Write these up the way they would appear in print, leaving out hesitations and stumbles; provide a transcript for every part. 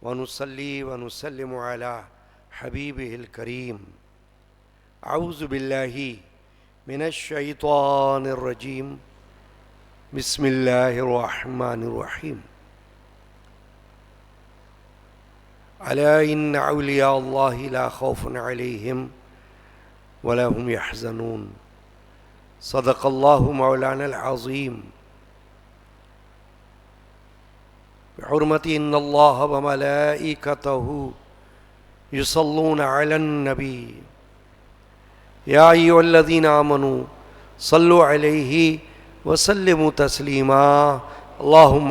ونصلي ونسلم على حبيبه الكريم. أعوذ بالله من الشيطان الرجيم. بسم الله الرحمن الرحيم. ألا إن أولياء الله لا خوف عليهم ولا هم يحزنون. صدق الله مولانا العظيم. بحرمة إن الله وملائكته يصلون على النبي يا أيها الذين آمنوا صلوا عليه وسلموا تسليما. اللهم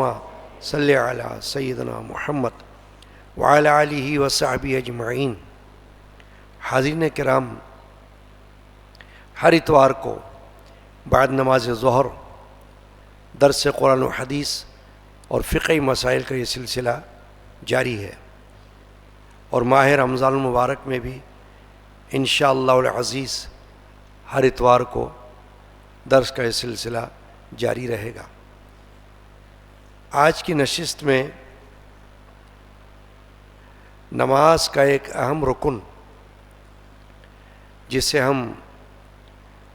صل على سيدنا محمد وعلى آلہ وصحبہ اجمعین. حاضرین کرام، ہر اتوار کو بعد نماز ظہر درس قرآن و حدیث اور فقہی مسائل کا یہ سلسلہ جاری ہے، اور ماہ رمضان المبارک میں بھی انشاءاللہ العزیز ہر اتوار کو درس کا یہ سلسلہ جاری رہے گا. آج کی نشست میں نماز کا ایک اہم رکن جسے ہم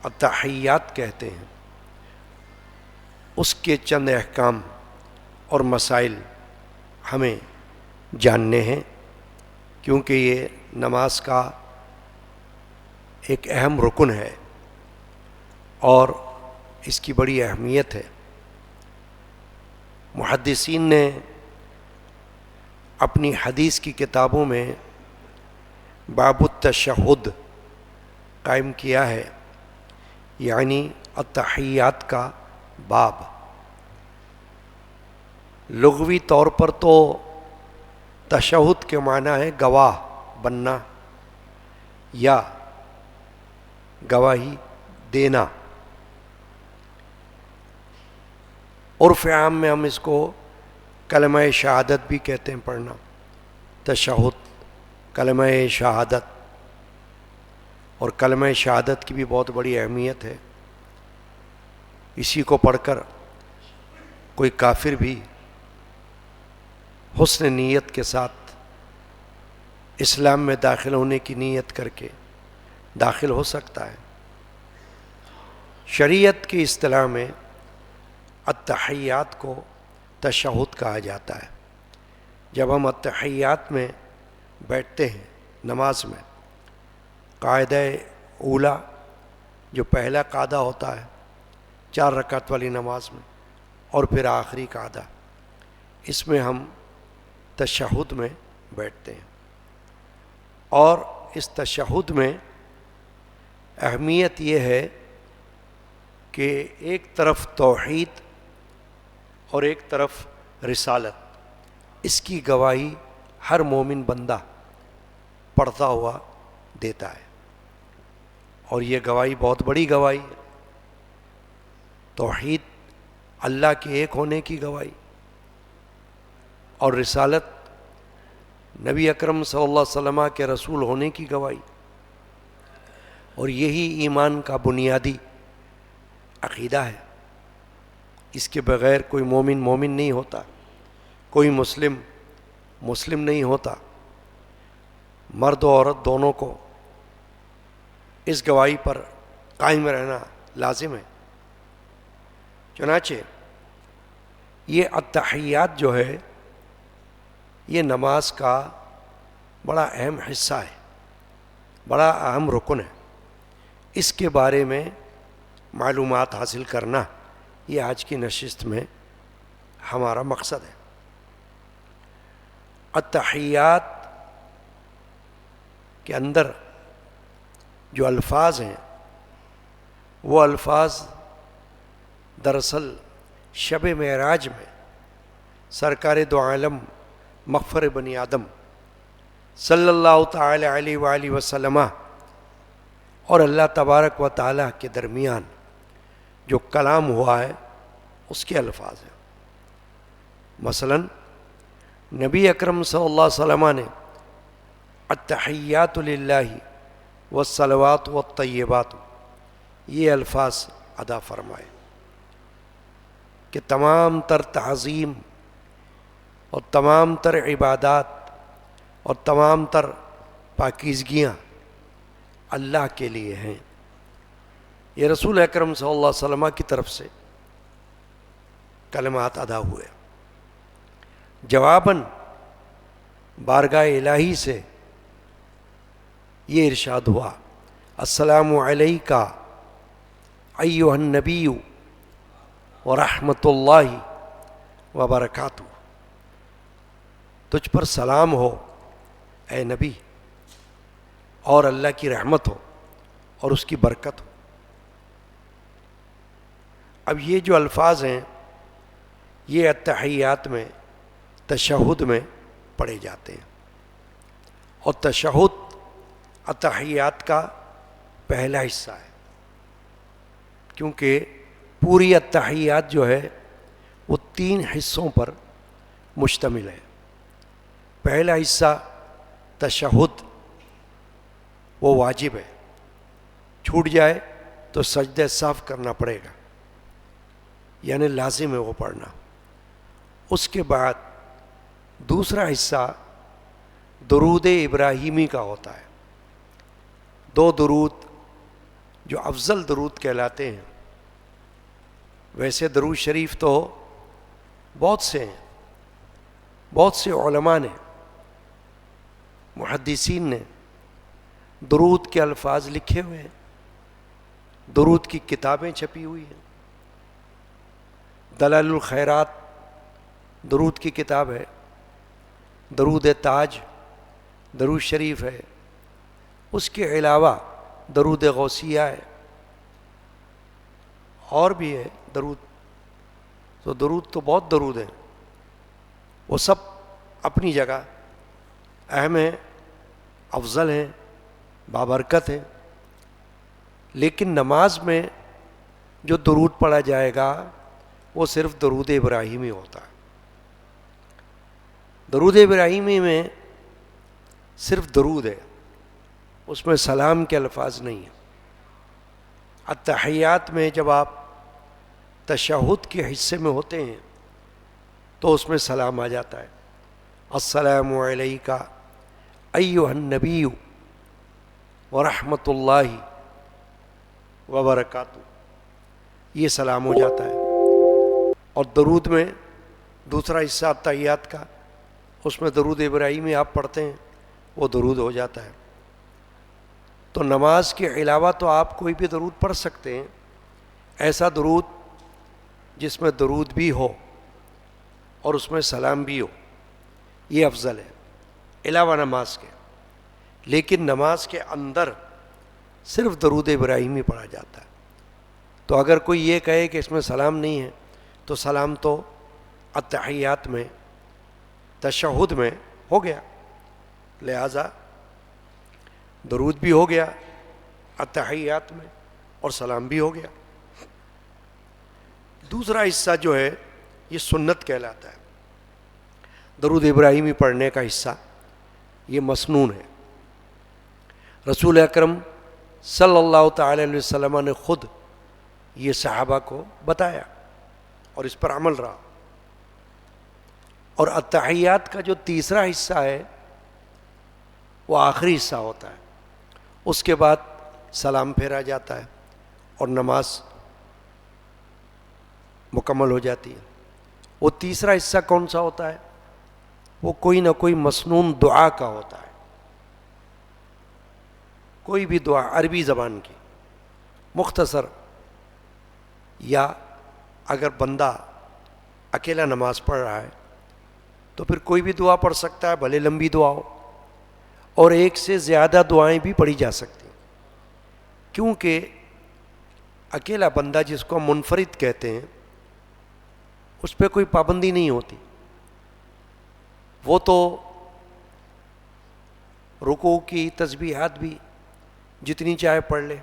التحیات کہتے ہیں، اس کے چند احکام اور مسائل ہمیں جاننے ہیں، کیونکہ یہ نماز کا ایک اہم رکن ہے اور اس کی بڑی اہمیت ہے. محدثین نے اپنی حدیث کی کتابوں میں باب التشہد قائم کیا ہے، یعنی التحیات کا باب. لغوی طور پر تو تشہد کے معنی ہے گواہ بننا یا گواہی دینا. عرف عام میں ہم اس کو کلمہ شہادت بھی کہتے ہیں، پڑھنا تشہد، کلمہ شہادت. اور کلمہ شہادت کی بھی بہت بڑی اہمیت ہے. اسی کو پڑھ کر کوئی کافر بھی حسن نیت کے ساتھ اسلام میں داخل ہونے کی نیت کر کے داخل ہو سکتا ہے. شریعت کی اصطلاح میں التحیات کو تشہد کہا جاتا ہے. جب ہم التحیات میں بیٹھتے ہیں نماز میں، قاعدہ اولا جو پہلا قاعدہ ہوتا ہے 4 رکعت والی نماز میں، اور پھر آخری قاعدہ، اس میں ہم تشہد میں بیٹھتے ہیں. اور اس تشہد میں اہمیت یہ ہے کہ ایک طرف توحید اور ایک طرف رسالت، اس کی گواہی ہر مومن بندہ پڑھتا ہوا دیتا ہے. اور یہ گواہی بہت بڑی گواہی ہے. توحید اللہ کے ایک ہونے کی گواہی، اور رسالت نبی اکرم صلی اللہ علیہ وسلم کے رسول ہونے کی گواہی. اور یہی ایمان کا بنیادی عقیدہ ہے. اس کے بغیر کوئی مومن مومن نہیں ہوتا، کوئی مسلم مسلم نہیں ہوتا. مرد و عورت دونوں کو اس گواہی پر قائم رہنا لازم ہے. چنانچہ یہ التحیات جو ہے یہ نماز کا بڑا اہم حصہ ہے، بڑا اہم رکن ہے. اس کے بارے میں معلومات حاصل کرنا یہ آج کی نشست میں ہمارا مقصد ہے. التحیات کے اندر جو الفاظ ہیں وہ الفاظ دراصل شب معراج میں سرکار دو عالم مغفر بنی آدم صلی اللہ تعالی علیہ وآلہ وسلم اور اللہ تبارک و تعالیٰ کے درمیان جو کلام ہوا ہے اس کے الفاظ ہیں. مثلا نبی اکرم صلی اللہ علیہ وسلم نے التحیات للہ والصلوات والطیبات یہ الفاظ ادا فرمائے کہ تمام تر تعظیم اور تمام تر عبادات اور تمام تر پاکیزگیاں اللہ کے لیے ہیں۔ یہ رسول اکرم صلی اللہ علیہ وسلم کی طرف سے کلمات ادا ہوئے۔ جواباً بارگاہ الہی سے یہ ارشاد ہوا، السلام علیکہ ایھا النبی ورحمۃ اللہ وبرکاتہ، تجھ پر سلام ہو اے نبی، اور اللہ کی رحمت ہو اور اس کی برکت ہو۔ اب یہ جو الفاظ ہیں یہ اتحیات میں، تشہد میں پڑھے جاتے ہیں، اور تشہد اتحیات کا پہلا حصہ ہے، کیونکہ پوری اتحیات جو ہے وہ 3 حصوں پر مشتمل ہے۔ پہلا حصہ تشہد وہ واجب ہے، چھوٹ جائے تو سجدہ صاف کرنا پڑے گا، یعنی لازم ہے وہ پڑھنا۔ اس کے بعد دوسرا حصہ درود ابراہیمی کا ہوتا ہے، 2 درود جو افضل درود کہلاتے ہیں۔ ویسے درود شریف تو بہت سے ہیں، بہت سے علماء نے، محدثین نے درود کے الفاظ لکھے ہوئے ہیں، درود کی کتابیں چھپی ہوئی ہیں۔ دلائل الخیرات درود کی کتاب ہے، درود تاج درود شریف ہے، اس کے علاوہ درود غوثیہ ہے، اور بھی ہے درود۔ تو درود تو بہت درود ہیں، وہ سب اپنی جگہ اہم ہیں، افضل ہیں، بابرکت ہیں، لیکن نماز میں جو درود پڑھا جائے گا وہ صرف درود ابراہیمی ہوتا ہے۔ درود ابراہیمی میں صرف درود ہے، اس میں سلام کے الفاظ نہیں ہیں۔ اتحیات میں جب آپ تشہد کے حصے میں ہوتے ہیں تو اس میں سلام آ جاتا ہے، السلام علیکہ ایھا النبی ورحمۃ اللہ وبرکاتہ، یہ سلام ہو جاتا ہے۔ اور درود میں دوسرا حصہ اتحیات کا، اس میں درود ابراہیمی آپ پڑھتے ہیں، وہ درود ہو جاتا ہے۔ تو نماز کے علاوہ تو آپ کوئی بھی درود پڑھ سکتے ہیں، ایسا درود جس میں درود بھی ہو اور اس میں سلام بھی ہو، یہ افضل ہے علاوہ نماز کے۔ لیکن نماز کے اندر صرف درود ابراہیمی پڑھا جاتا ہے۔ تو اگر کوئی یہ کہے کہ اس میں سلام نہیں ہے تو سلام تو اتحیات میں، تشہد میں ہو گیا، لہذا درود بھی ہو گیا اتحیات میں اور سلام بھی ہو گیا۔ دوسرا حصہ جو ہے یہ سنت کہلاتا ہے، درود ابراہیمی پڑھنے کا حصہ یہ مسنون ہے۔ رسول اکرم صلی اللہ تعالی علیہ وسلم نے خود یہ صحابہ کو بتایا اور اس پر عمل رہا۔ اور اتحیات کا جو تیسرا حصہ ہے وہ آخری حصہ ہوتا ہے، اس کے بعد سلام پھیرا جاتا ہے اور نماز مکمل ہو جاتی ہے۔ وہ تیسرا حصہ کون سا ہوتا ہے؟ وہ کوئی نہ کوئی مسنون دعا کا ہوتا ہے، کوئی بھی دعا عربی زبان کی مختصر، یا اگر بندہ اکیلا نماز پڑھ رہا ہے تو پھر کوئی بھی دعا پڑھ سکتا ہے، بھلے لمبی دعا ہو، اور ایک سے زیادہ دعائیں بھی پڑھی جا سکتی ہیں، کیونکہ اکیلا بندہ جس کو ہم منفرد کہتے ہیں اس پہ کوئی پابندی نہیں ہوتی، وہ تو رکوع کی تسبیحات بھی جتنی چاہے پڑھ لے،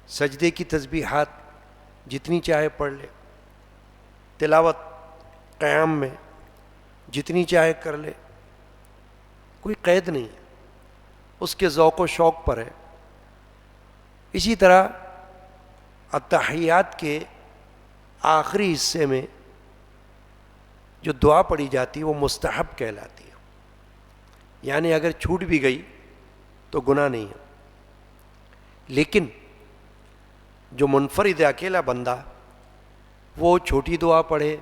سجدے کی تسبیحات جتنی چاہے پڑھ لے، تلاوت قیام میں جتنی چاہے کر لے، کوئی قید نہیں ہے، اس کے ذوق و شوق پر ہے۔ اسی طرح اتحیات کے آخری حصے میں جو دعا پڑھی جاتی ہے وہ مستحب کہلاتی ہے، یعنی اگر چھوٹ بھی گئی تو گناہ نہیں ہے. لیکن جو منفرد اکیلا بندہ وہ چھوٹی دعا پڑھے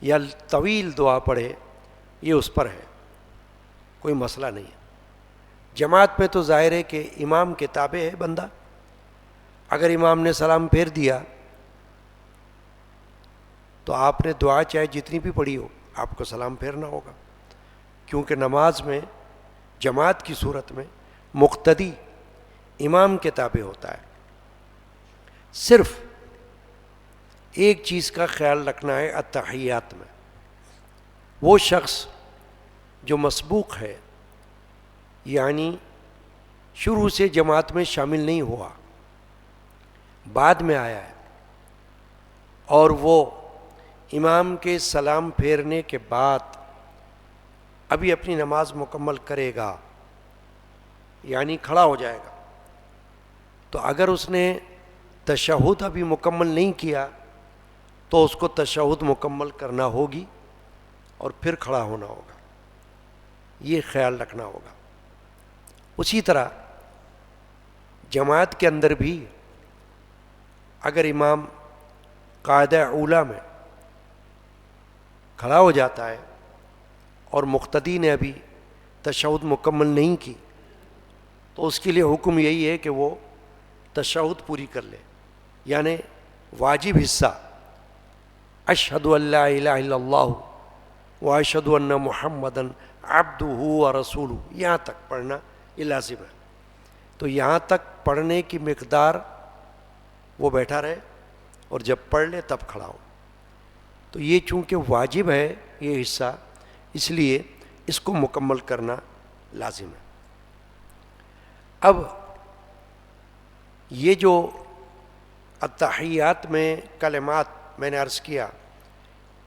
یا طویل دعا پڑھے یہ اس پر ہے، کوئی مسئلہ نہیں ہے. جماعت میں تو ظاہر ہے کہ امام کے تابع ہے بندہ. اگر امام نے سلام پھیر دیا تو آپ نے دعا چاہے جتنی بھی پڑھی ہو آپ کو سلام پھیرنا ہوگا، کیونکہ نماز میں جماعت کی صورت میں مقتدی امام کے تابع ہوتا ہے. صرف ایک چیز کا خیال رکھنا ہے التحیات میں، وہ شخص جو مسبوق ہے یعنی شروع سے جماعت میں شامل نہیں ہوا، بعد میں آیا ہے، اور وہ امام کے سلام پھیرنے کے بعد ابھی اپنی نماز مکمل کرے گا یعنی کھڑا ہو جائے گا، تو اگر اس نے تشہد ابھی مکمل نہیں کیا تو اس کو تشہد مکمل کرنا ہوگی اور پھر کھڑا ہونا ہوگا، یہ خیال رکھنا ہوگا. اسی طرح جماعت کے اندر بھی اگر امام قاعدہ اولیٰ میں کھڑا ہو جاتا ہے اور مقتدی نے ابھی تشہد مکمل نہیں کی تو اس کے لیے حکم یہی ہے کہ وہ تشہد پوری کر لے، یعنی واجب حصہ اشہد ان لا الہ الا اللہ و اشہد ان محمدً عبدہ و رسولہ یہاں تک پڑھنا یہ لازم ہے. تو یہاں تک پڑھنے کی مقدار وہ بیٹھا رہے اور جب پڑھ لے تب کھڑا ہو. تو یہ چونکہ واجب ہے یہ حصہ، اس لیے اس کو مکمل کرنا لازم ہے. اب یہ جو التحیات میں کلمات میں نے عرض کیا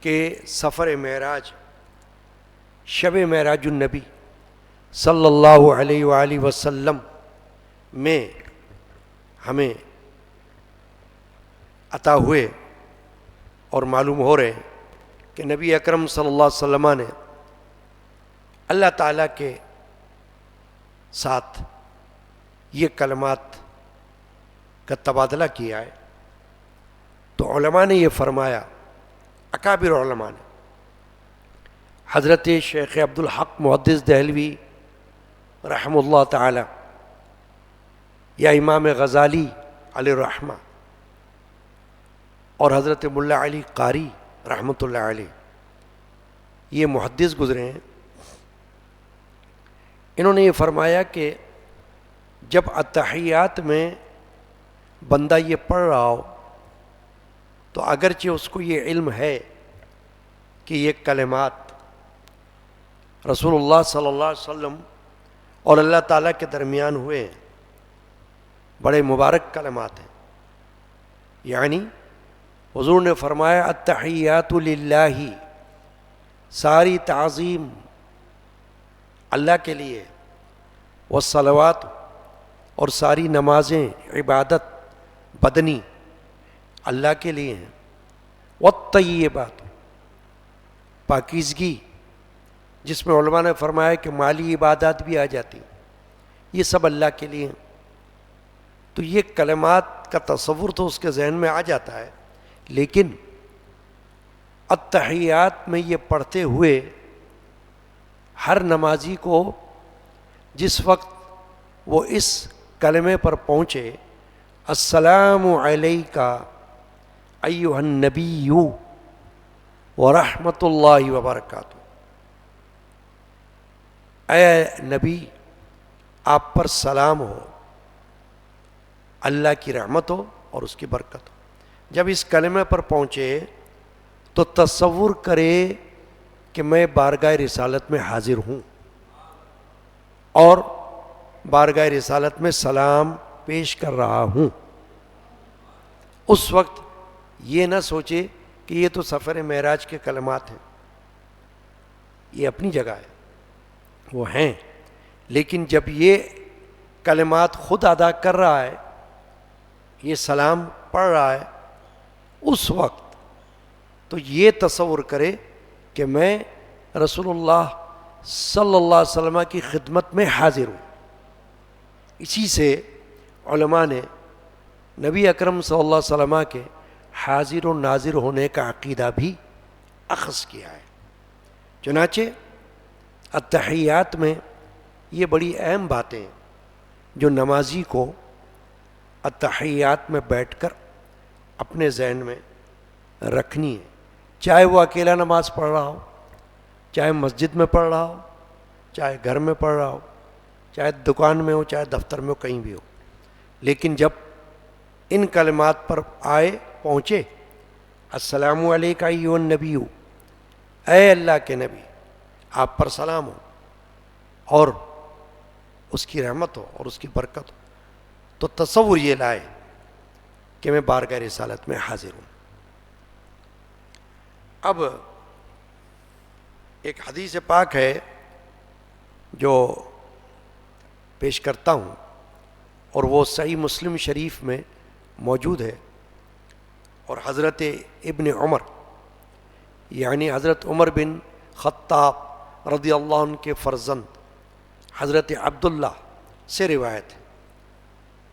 کہ سفر معراج، شب معراج النبی صلی اللہ علیہ وآلہ وسلم میں ہمیں عطا ہوئے اور معلوم ہو رہے ہیں کہ نبی اکرم صلی اللہ علیہ وسلم نے اللہ تعالیٰ کے ساتھ یہ کلمات کا تبادلہ کیا ہے. تو علماء نے یہ فرمایا، اکابر علماء نے، حضرت شیخ عبدالحق محدث دہلوی رحم اللہ تعالی یا امام غزالی علیہ الرحمہ اور حضرت ملا علی قاری رحمۃ اللہ علیہ، یہ محدث گزرے ہیں. انہوں نے یہ فرمایا کہ جب التحیات میں بندہ یہ پڑھ رہا ہو تو اگرچہ اس کو یہ علم ہے کہ یہ کلمات رسول اللہ صلی اللہ علیہ وسلم اور اللہ تعالیٰ کے درمیان ہوئے ہیں، بڑے مبارک کلمات ہیں. یعنی حضور نے فرمایا التحیات للہ، ساری تعظیم اللہ کے لیے، والصلوات، اور ساری نمازیں عبادت بدنی اللہ کے لیے ہیں، والطیبات، پاکیزگی جس میں علماء نے فرمایا کہ مالی عبادات بھی آ جاتی، یہ سب اللہ کے لیے ہیں. تو یہ کلمات کا تصور تو اس کے ذہن میں آ جاتا ہے، لیکن التحیات میں یہ پڑھتے ہوئے ہر نمازی کو جس وقت وہ اس کلمے پر پہنچے السلام علیکہ ایھا النبی ورحمۃ اللہ وبرکاتہ، اے نبی آپ پر سلام ہو، اللہ کی رحمت ہو اور اس کی برکت ہو. جب اس کلمے پر پہنچے تو تصور کرے کہ میں بارگاہ رسالت میں حاضر ہوں اور بارگاہ رسالت میں سلام پیش کر رہا ہوں. اس وقت یہ نہ سوچے کہ یہ تو سفر معراج کے کلمات ہیں، یہ اپنی جگہ ہے، وہ ہیں، لیکن جب یہ کلمات خود ادا کر رہا ہے، یہ سلام پڑھ رہا ہے، اس وقت تو یہ تصور کرے کہ میں رسول اللہ صلی اللہ علیہ وسلم کی خدمت میں حاضر ہوں۔ اسی سے علماء نے نبی اکرم صلی اللہ علیہ وسلم کے حاضر و ناظر ہونے کا عقیدہ بھی اخذ کیا ہے۔ چنانچہ التحیات میں یہ بڑی اہم باتیں ہیں جو نمازی کو التحیات میں بیٹھ کر اپنے ذہن میں رکھنی ہے، چاہے وہ اکیلا نماز پڑھ رہا ہو، چاہے مسجد میں پڑھ رہا ہو، چاہے گھر میں پڑھ رہا ہو، چاہے دکان میں ہو، چاہے دفتر میں ہو، کہیں بھی ہو۔ لیکن جب ان کلمات پر پہنچے، السلام علیکہ ایھا النبی، اے اللہ کے نبی، آپ پر سلام ہو اور اس کی رحمت ہو اور اس کی برکت ہو، تو تصور یہ لائے کہ میں بارگاہ رسالت میں حاضر ہوں۔ اب ایک حدیث پاک ہے جو پیش کرتا ہوں، اور وہ صحیح مسلم شریف میں موجود ہے، اور حضرت ابن عمر یعنی حضرت عمر بن خطاب رضی اللہ عنہ کے فرزند حضرت عبداللہ سے روایت ہے۔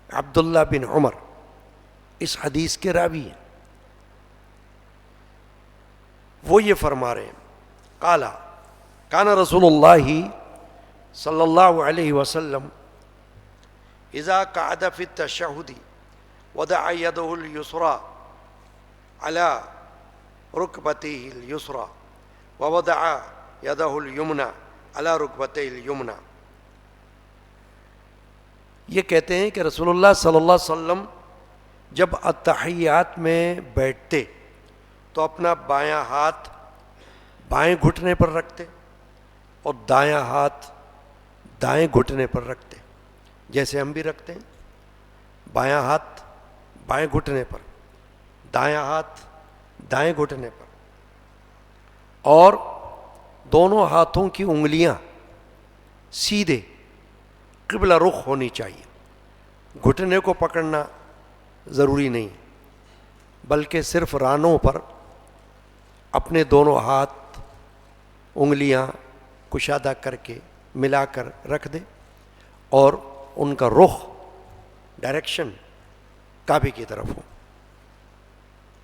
عبداللہ بن عمر اس حدیث کے راوی ہیں۔ وہ یہ فرما رہے ہیں، قالا کان رسول اللہ صلی اللہ علیہ وسلم اذا قعد فی التشہد وضع یدہ الیسریٰ علی رکبتہ الیسریٰ ووضع یدہ الیمنی علی رکبتہ الیمنی۔ یہ کہتے ہیں کہ رسول اللہ صلی اللہ علیہ وسلم جب التحیات میں بیٹھتے تو اپنا بایاں ہاتھ بائیں گھٹنے پر رکھتے اور دایاں ہاتھ دائیں گھٹنے پر رکھتے، جیسے ہم بھی رکھتے ہیں، بایاں ہاتھ بائیں گھٹنے پر، دایاں ہاتھ دائیں گھٹنے پر، اور دونوں ہاتھوں کی انگلیاں سیدھے قبلہ رخ ہونی چاہیے۔ گھٹنے کو پکڑنا ضروری نہیں، بلکہ صرف رانوں پر اپنے دونوں ہاتھ انگلیاں کشادہ کر کے ملا کر رکھ دے، اور ان کا رخ ڈائریکشن کعبے کی طرف ہو۔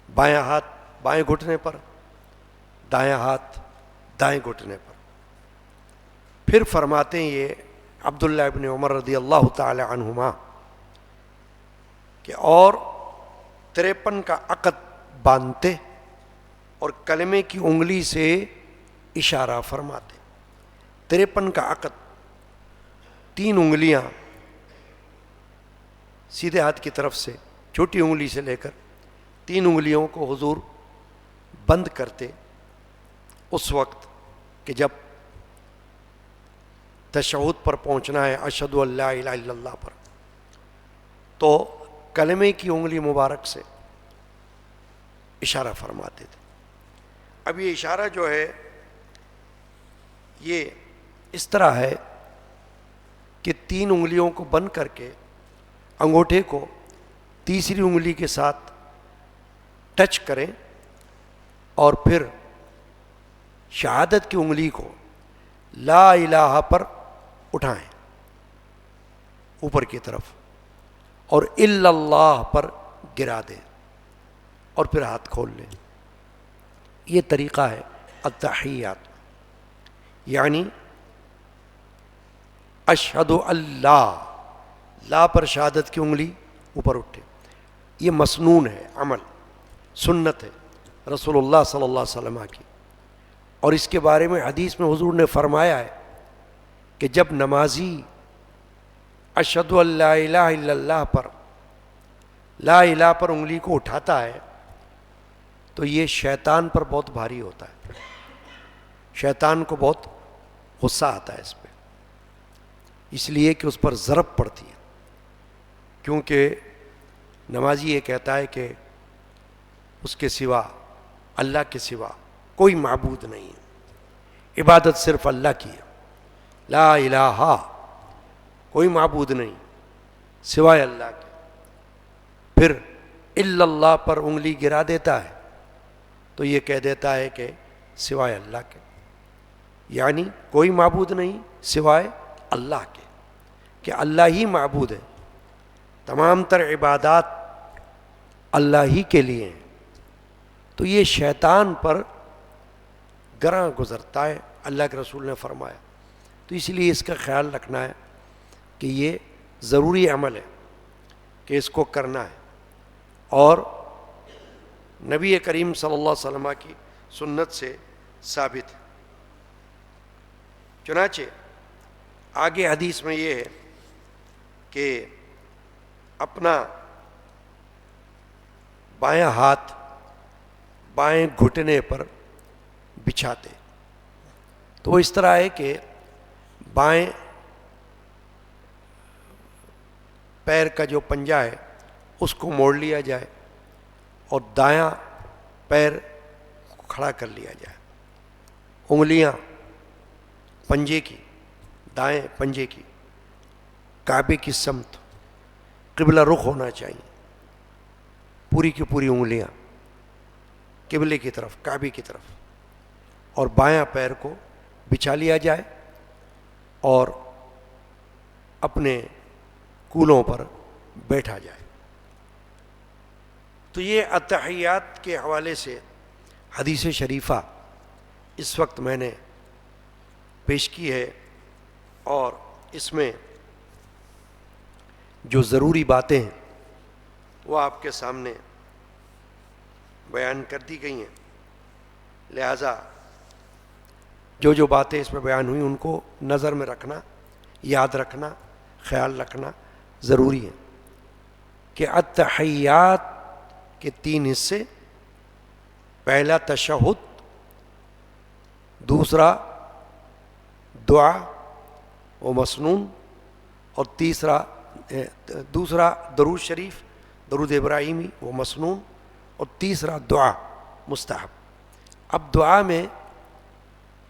بایاں ہاتھ بائیں گھٹنے پر، دایاں ہاتھ دائیں گھٹنے پر۔ پھر فرماتے ہیں یہ عبداللہ ابن عمر رضی اللہ تعالی عنہما کہ اور 53 کا عقد باندھتے اور کلمے کی انگلی سے اشارہ فرماتے۔ 53 کا عقد، 3 انگلیاں سیدھے ہاتھ کی طرف سے چھوٹی انگلی سے لے کر 3 انگلیوں کو حضور بند کرتے اس وقت کہ جب تشہد پر پہنچنا ہے، اشہد ان لا الہ الا اللہ پر، تو کلمے کی انگلی مبارک سے اشارہ فرماتے تھے۔ اب یہ اشارہ جو ہے یہ اس طرح ہے کہ 3 انگلیوں کو بند کر کے انگوٹھے کو تیسری انگلی کے ساتھ ٹچ کریں اور پھر شہادت کی انگلی کو لا الہ پر اٹھائیں اوپر کی طرف، اور الا اللہ پر گرا دیں، اور پھر ہاتھ کھول لیں۔ یہ طریقہ ہے التحیات، یعنی اشہد اللہ، لا پر شہادت کی انگلی اوپر اٹھے۔ یہ مسنون ہے، عمل سنت ہے رسول اللہ صلی اللہ علیہ وسلم کی، اور اس کے بارے میں حدیث میں حضور نے فرمایا ہے کہ جب نمازی اشہد ان لا الہ الا اللہ پر لا الہ پر انگلی کو اٹھاتا ہے تو یہ شیطان پر بہت بھاری ہوتا ہے، شیطان کو بہت غصہ آتا ہے اس پہ، اس لیے کہ اس پر ضرب پڑتی ہے، کیونکہ نمازی یہ کہتا ہے کہ اس کے سوا، اللہ کے سوا کوئی معبود نہیں ہے، عبادت صرف اللہ کی ہے، لا الہ، کوئی معبود نہیں سوائے اللہ کے۔ پھر الا اللہ پر انگلی گرا دیتا ہے تو یہ کہہ دیتا ہے کہ سوائے اللہ کے۔ یعنی کوئی معبود نہیں سوائے اللہ کے، کہ اللہ ہی معبود ہے، تمام تر عبادات اللہ ہی کے لیے ہیں، تو یہ شیطان پر گراں گزرتا ہے، اللہ کے رسول نے فرمایا۔ تو اس لیے اس کا خیال رکھنا ہے کہ یہ ضروری عمل ہے کہ اس کو کرنا ہے، اور نبی کریم صلی اللہ علیہ وسلم کی سنت سے ثابت ہے۔ چنانچہ آگے حدیث میں یہ ہے کہ اپنا بایاں ہاتھ بائیں گھٹنے پر بچھاتے، تو وہ اس طرح ہے کہ بائیں پیر کا جو پنجہ ہے اس کو موڑ لیا جائے اور دایاں پیر کو کھڑا کر لیا جائے، انگلیاں پنجے کی، دائیں پنجے کی کعبے کی سمت قبلہ رخ ہونا چاہیے، پوری کی پوری انگلیاں قبلے کی طرف، کعبے کی طرف، اور بایاں پیر کو بچھا لیا جائے اور اپنے کولوں پر بیٹھا جائے۔ تو یہ اتحیات کے حوالے سے حدیث شریفہ اس وقت میں نے پیش کی ہے، اور اس میں جو ضروری باتیں ہیں وہ آپ کے سامنے بیان کر دی گئی ہیں، لہذا جو جو باتیں اس میں بیان ہوئی ان کو نظر میں رکھنا، یاد رکھنا، خیال رکھنا ضروری ہے کہ التحیات کے 3 حصے، پہلا تشہد، دوسرا دعا و مسنون، اور دوسرا درود شریف، درود ابراہیمی و مسنون، اور تیسرا دعا مستحب۔ اب دعا میں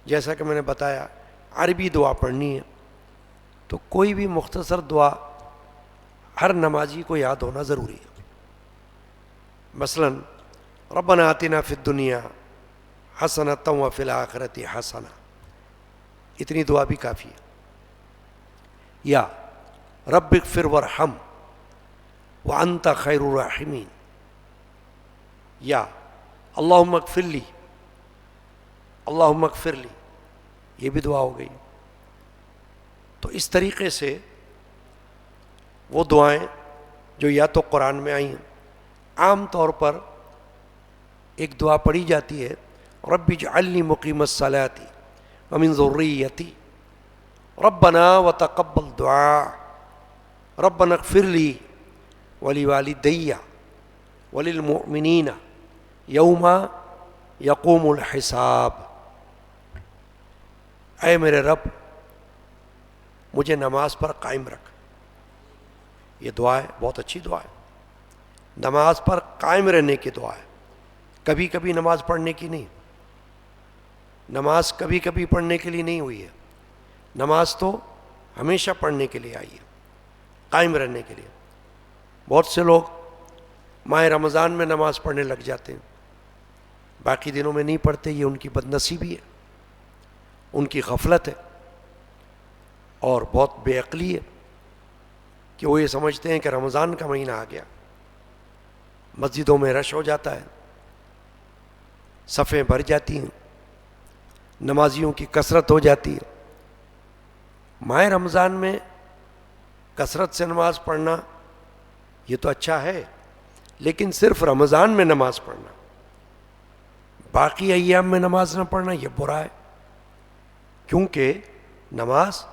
جیسا کہ میں نے بتایا عربی دعا پڑھنی ہے، تو کوئی بھی مختصر دعا ہر نمازی کو یاد ہونا ضروری ہے۔ مثلا ربنا آتنا فی الدنیا حسنۃ وفی الآخرۃ حسنہ، اتنی دعا بھی کافی ہے۔ یا رب اغفر وارحم وانت خیر الراحمین، یا اللہم اغفر لی، اللہم اغفر لی، یہ بھی دعا ہو گئی۔ تو اس طریقے سے وہ دعائیں جو یا تو قرآن میں آئی ہیں، عام طور پر ایک دعا پڑھی جاتی ہے، رب اجعلنی مقیم الصلاۃ ومن ذریتی ربنا وتقبل دعاء ربنا اغفر لی ولوالدی وللمؤمنین یوم یقوم الحساب، اے میرے رب مجھے نماز پر قائم رکھ۔ یہ دعا ہے، بہت اچھی دعا ہے، نماز پر قائم رہنے کی دعا ہے، کبھی کبھی نماز پڑھنے کی نہیں، نماز کبھی کبھی پڑھنے کے لیے نہیں ہوئی ہے، نماز تو ہمیشہ پڑھنے کے لیے آئی ہے، قائم رہنے کے لیے۔ بہت سے لوگ ماہ رمضان میں نماز پڑھنے لگ جاتے ہیں، باقی دنوں میں نہیں پڑھتے، یہ ان کی بد نصیبی ہے، ان کی غفلت ہے، اور بہت بے عقلی ہے کہ وہ یہ سمجھتے ہیں کہ رمضان کا مہینہ آ گیا، مسجدوں میں رش ہو جاتا ہے، صفیں بھر جاتی ہیں، نمازیوں کی کثرت ہو جاتی ہے۔ ماہ رمضان میں کثرت سے نماز پڑھنا یہ تو اچھا ہے، لیکن صرف رمضان میں نماز پڑھنا، باقی ایام میں نماز نہ پڑھنا یہ برا ہے، کیونکہ نماز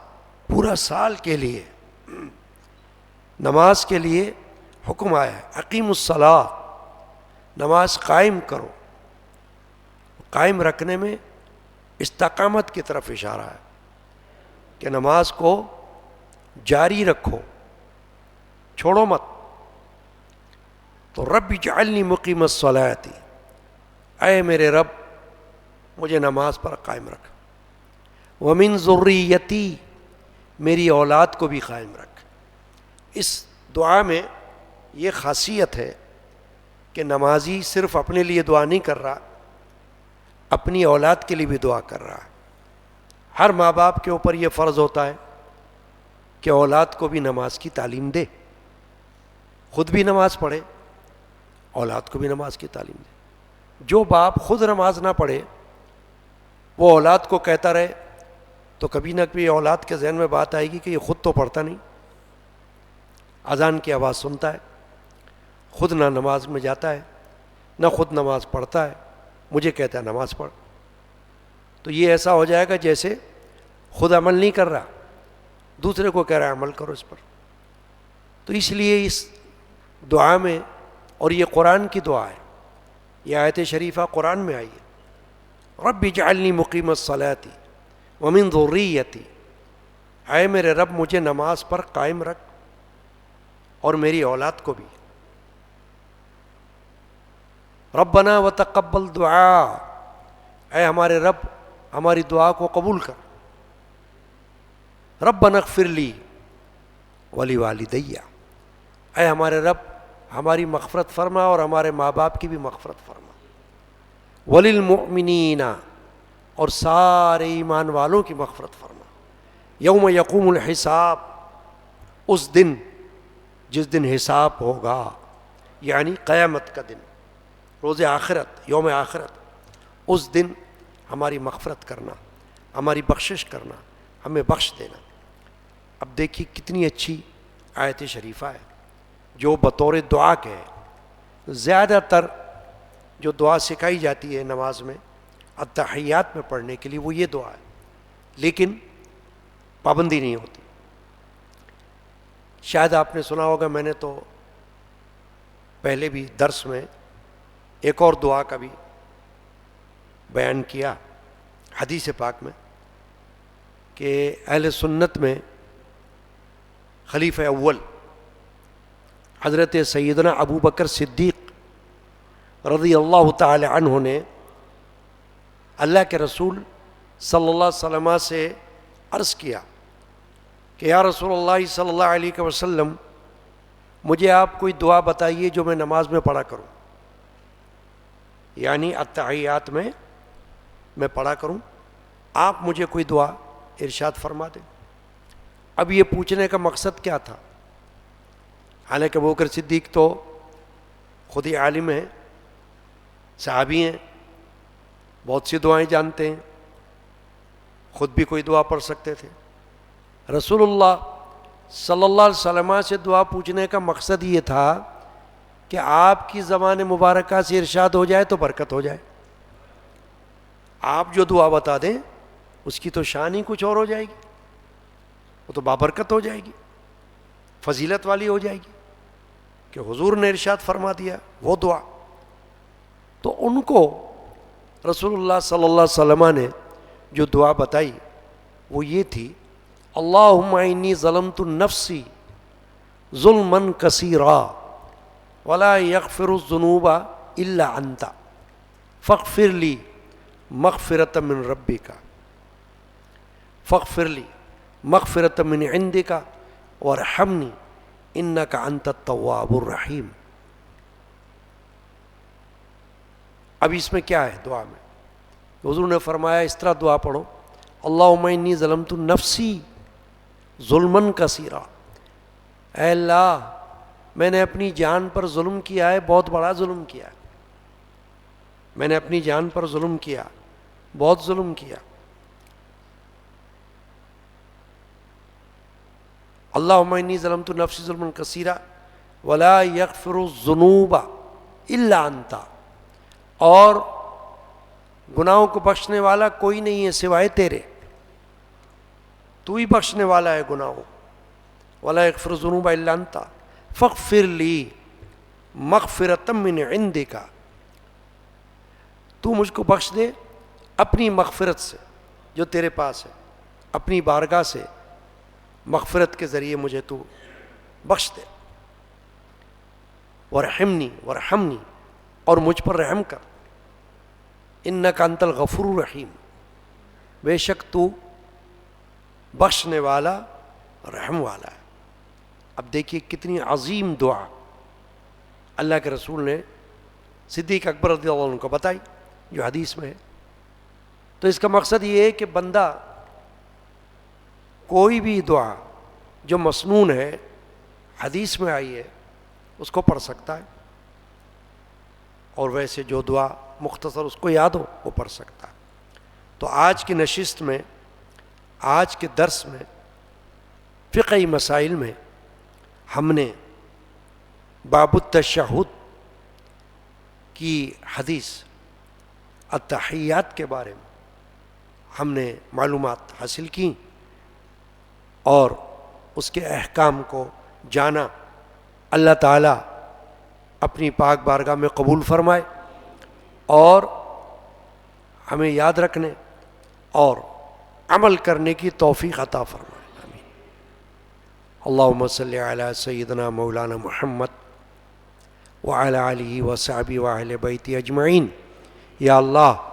پورا سال کے لیے، نماز کے لیے حکم آیا ہے، اقیم الصلاۃ، نماز قائم کرو۔ قائم رکھنے میں استقامت کی طرف اشارہ ہے کہ نماز کو جاری رکھو، چھوڑو مت۔ تو رب اجعلنی مقیم الصلاۃ، اے میرے رب مجھے نماز پر قائم رکھ، ومن ذریتی، میری اولاد کو بھی قائم رکھ۔ اس دعا میں یہ خاصیت ہے کہ نمازی صرف اپنے لیے دعا نہیں کر رہا، اپنی اولاد کے لیے بھی دعا کر رہا ہے، ہر ماں باپ کے اوپر یہ فرض ہوتا ہے کہ اولاد کو بھی نماز کی تعلیم دے، خود بھی نماز پڑھے، اولاد کو بھی نماز کی تعلیم دے۔ جو باپ خود نماز نہ پڑھے وہ اولاد کو کہتا رہے تو کبھی نہ کبھی اولاد کے ذہن میں بات آئے گی کہ یہ خود تو پڑھتا نہیں، اذان کی آواز سنتا ہے، خود نہ نماز میں جاتا ہے، نہ خود نماز پڑھتا ہے، مجھے کہتا ہے نماز پڑھ۔ تو یہ ایسا ہو جائے گا جیسے خود عمل نہیں کر رہا، دوسرے کو کہہ رہا ہے عمل کرو اس پر۔ تو اس لیے اس دعا میں، اور یہ قرآن کی دعا ہے، یہ آیت شریفہ قرآن میں آئی ہے، رب اجعلنی مقیم الصلاۃ ومن ذریتی، اے میرے رب مجھے نماز پر قائم رکھ اور میری اولاد کو بھی۔ ربنا وتقبل دعا، اے ہمارے رب ہماری دعا کو قبول کر۔ ربنا اغفر لی ولوالدی، اے ہمارے رب ہماری مغفرت فرما اور ہمارے ماں باپ کی بھی مغفرت فرما۔ وللمؤمنین، اور سارے ایمان والوں کی مغفرت فرما۔ یوم یقوم الحساب، اس دن جس دن حساب ہوگا، یعنی قیامت کا دن، روز آخرت، یوم آخرت، اس دن ہماری مغفرت کرنا، ہماری بخشش کرنا، ہمیں بخش دینا۔ اب دیکھیے کتنی اچھی آیت شریفہ ہے جو بطور دعا کے ہے۔ زیادہ تر جو دعا سکھائی جاتی ہے نماز میں، التحیات میں پڑھنے کے لیے، وہ یہ دعا ہے، لیکن پابندی نہیں ہوتی۔ شاید آپ نے سنا ہوگا، میں نے تو پہلے بھی درس میں ایک اور دعا کا بھی بیان کیا حدیث پاک میں، کہ اہل سنت میں خلیفہ اول حضرت سیدنا ابو بکر صدیق رضی اللہ تعالی عنہ نے اللہ کے رسول صلی اللہ علیہ وسلم سے عرض کیا کہ یا رسول اللہ صلی اللہ علیہ وسلم، مجھے آپ کوئی دعا بتائیے جو میں نماز میں پڑھا کروں، یعنی التحیات میں پڑھا کروں، آپ مجھے کوئی دعا ارشاد فرما دیں۔ اب یہ پوچھنے کا مقصد کیا تھا؟ حالانکہ ابو بکر صدیق تو خود ہی عالم ہیں، صحابی ہیں، بہت سی دعائیں جانتے ہیں، خود بھی کوئی دعا پڑھ سکتے تھے۔ رسول اللہ صلی اللہ علیہ وسلم سے دعا پوچھنے کا مقصد یہ تھا کہ آپ کی زبان مبارکہ سے ارشاد ہو جائے تو برکت ہو جائے۔ آپ جو دعا بتا دیں اس کی تو شان ہی کچھ اور ہو جائے گی، وہ تو بابرکت ہو جائے گی، فضیلت والی ہو جائے گی کہ حضور نے ارشاد فرما دیا وہ دعا۔ تو ان کو رسول اللہ صلی اللہ علیہ وسلم نے جو دعا بتائی وہ یہ تھی، اللہم انی ظلمت نفسی ظلما کثیرا ولا یغفر الذنوب الا انت فاغفر لی مغفرۃ من ربک، فاغفر لی مغفرۃ من عندک وارحمنی انک انت التواب الرحیم۔ اب اس میں کیا ہے دعا میں؟ حضور نے فرمایا اس طرح دعا پڑھو، اللہم انی ظلمت نفسی ظلمن کثیرا، اے اللہ میں نے اپنی جان پر ظلم کیا ہے، بہت بڑا ظلم کیا ہے، میں نے اپنی جان پر ظلم کیا، بہت ظلم کیا۔ اللہم انی ظلمت نفسی ظلما کثیرا ولا یغفر الذنوب الا انت، اور گناہوں کو بخشنے والا کوئی نہیں ہے سوائے تیرے، تو ہی بخشنے والا ہے گناہوں۔ ولا یغفر الذنوب الا انت فاغفر لی مغفرۃ من عندک، تو مجھ کو بخش دے اپنی مغفرت سے جو تیرے پاس ہے، اپنی بارگاہ سے مغفرت کے ذریعے مجھے تو بخش دے۔ ورحمنی، ورحمنی، اور مجھ پر رحم کر، انک انت الغفور الرحیم، بے شک تو بخشنے والا رحم والا ہے۔ اب دیکھیے کتنی عظیم دعا اللہ کے رسول نے صدیق اکبر رضی اللہ عنہ کو بتائی جو حدیث میں ہے۔ تو اس کا مقصد یہ ہے کہ بندہ کوئی بھی دعا جو مسنون ہے، حدیث میں آئی ہے، اس کو پڑھ سکتا ہے، اور ویسے جو دعا مختصر اس کو یاد ہو وہ پڑھ سکتا ہے۔ تو آج کی نشست میں، آج کے درس میں، فقہی مسائل میں ہم نے باب التشہد کی حدیث التحیات کے بارے میں ہم نے معلومات حاصل کی اور اس کے احکام کو جانا۔ اللہ تعالیٰ اپنی پاک بارگاہ میں قبول فرمائے اور ہمیں یاد رکھنے اور عمل کرنے کی توفیق عطا فرمائے، آمین۔ اللہم صلی علی سیدنا مولانا محمد وعلی آلہ وصحبہ وأہل بیتہ اجمعین۔ یا اللہ